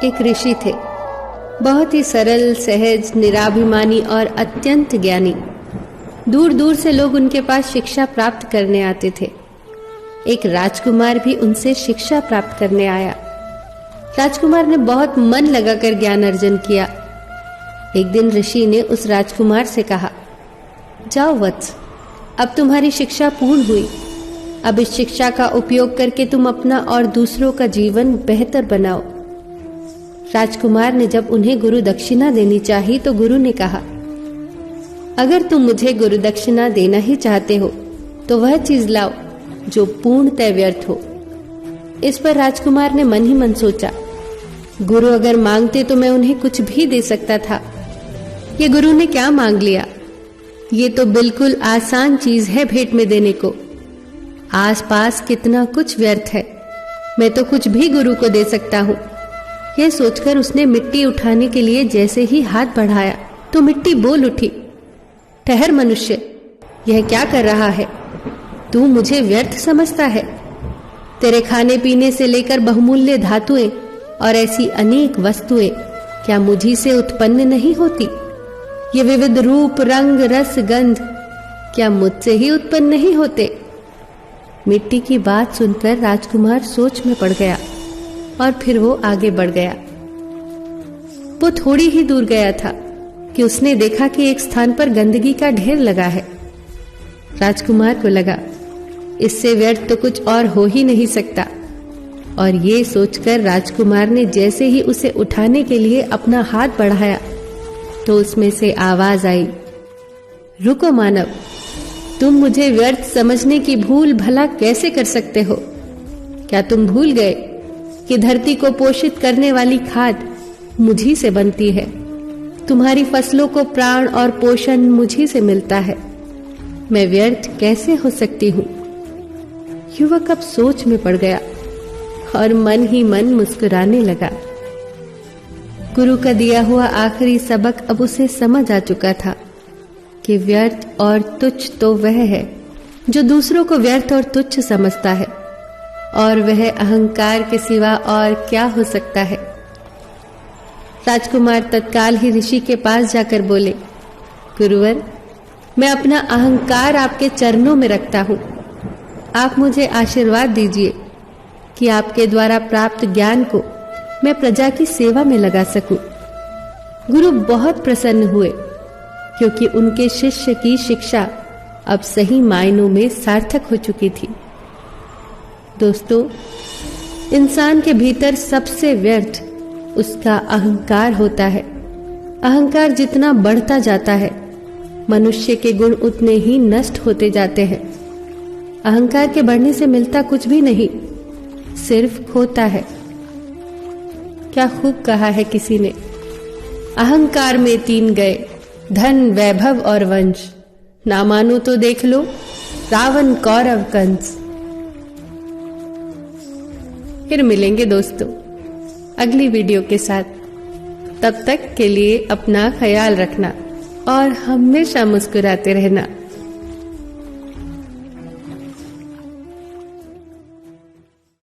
एक ऋषि थे, बहुत ही सरल, सहज, निराभिमानी और अत्यंत ज्ञानी। दूर दूर से लोग उनके पास शिक्षा प्राप्त करने आते थे। एक राजकुमार भी उनसे शिक्षा प्राप्त करने आया। राजकुमार ने बहुत मन लगाकर ज्ञान अर्जन किया। एक दिन ऋषि ने उस राजकुमार से कहा, जाओ वत्स, अब तुम्हारी शिक्षा पूर्ण हुई। अब इस शिक्षा का उपयोग करके तुम अपना और दूसरों का जीवन बेहतर बनाओ। राजकुमार ने जब उन्हें गुरु दक्षिणा देनी चाही तो गुरु ने कहा, अगर तुम मुझे गुरु दक्षिणा देना ही चाहते हो तो वह चीज लाओ जो पूर्णतः व्यर्थ हो। इस पर राजकुमार ने मन ही मन सोचा, गुरु अगर मांगते तो मैं उन्हें कुछ भी दे सकता था। ये गुरु ने क्या मांग लिया? ये तो बिल्कुल आसान चीज है भेंट में देने को। आसपास कितना कुछ व्यर्थ है, मैं तो कुछ भी गुरु को दे सकता हूँ। यह सोचकर उसने मिट्टी उठाने के लिए जैसे ही हाथ बढ़ाया तो मिट्टी बोल उठी, ठहर मनुष्य, यह क्या कर रहा है? तू मुझे व्यर्थ समझता है? तेरे खाने पीने से लेकर बहुमूल्य धातुएं और ऐसी अनेक वस्तुएं क्या मुझी से उत्पन्न नहीं होती? ये विविध रूप, रंग, रस, गंध क्या मुझसे ही उत्पन्न नहीं होते? मिट्टी की बात सुनकर राजकुमार सोच में पड़ गया और फिर वो आगे बढ़ गया। वो थोड़ी ही दूर गया था कि उसने देखा कि एक स्थान पर गंदगी का ढेर लगा है। राजकुमार को लगा, इससे व्यर्थ तो कुछ और हो ही नहीं सकता, और ये सोचकर राजकुमार ने जैसे ही उसे उठाने के लिए अपना हाथ बढ़ाया तो उसमें से आवाज आई, रुको मानव, तुम मुझे व्यर्थ समझने की भूल भला कैसे कर सकते हो? क्या तुम भूल गए कि धरती को पोषित करने वाली खाद मुझी से बनती है? तुम्हारी फसलों को प्राण और पोषण मुझी से मिलता है। मैं व्यर्थ कैसे हो सकती हूँ? युवक अब सोच में पड़ गया और मन ही मन मुस्कुराने लगा। गुरु का दिया हुआ आखिरी सबक अब उसे समझ आ चुका था कि व्यर्थ और तुच्छ तो वह है जो दूसरों को व्यर्थ और तुच्छ समझता है, और वह अहंकार के सिवा और क्या हो सकता है। राजकुमार तत्काल ही ऋषि के पास जाकर बोले, गुरुवर, मैं अपना अहंकार आपके चरणों में रखता हूँ। आप मुझे आशीर्वाद दीजिए कि आपके द्वारा प्राप्त ज्ञान को मैं प्रजा की सेवा में लगा सकूं। गुरु बहुत प्रसन्न हुए क्योंकि उनके शिष्य की शिक्षा अब सही मायनों में सार्थक हो चुकी थी। दोस्तों, इंसान के भीतर सबसे व्यर्थ उसका अहंकार होता है। अहंकार जितना बढ़ता जाता है, मनुष्य के गुण उतने ही नष्ट होते जाते हैं। अहंकार के बढ़ने से मिलता कुछ भी नहीं, सिर्फ खोता है। क्या खूब कहा है किसी ने, अहंकार में 3 गए, धन, वैभव और वंश। ना मानो तो देख लो रावण, कौरव, कंस। फिर मिलेंगे दोस्तों अगली वीडियो के साथ। तब तक के लिए अपना ख्याल रखना और हमेशा मुस्कुराते रहना।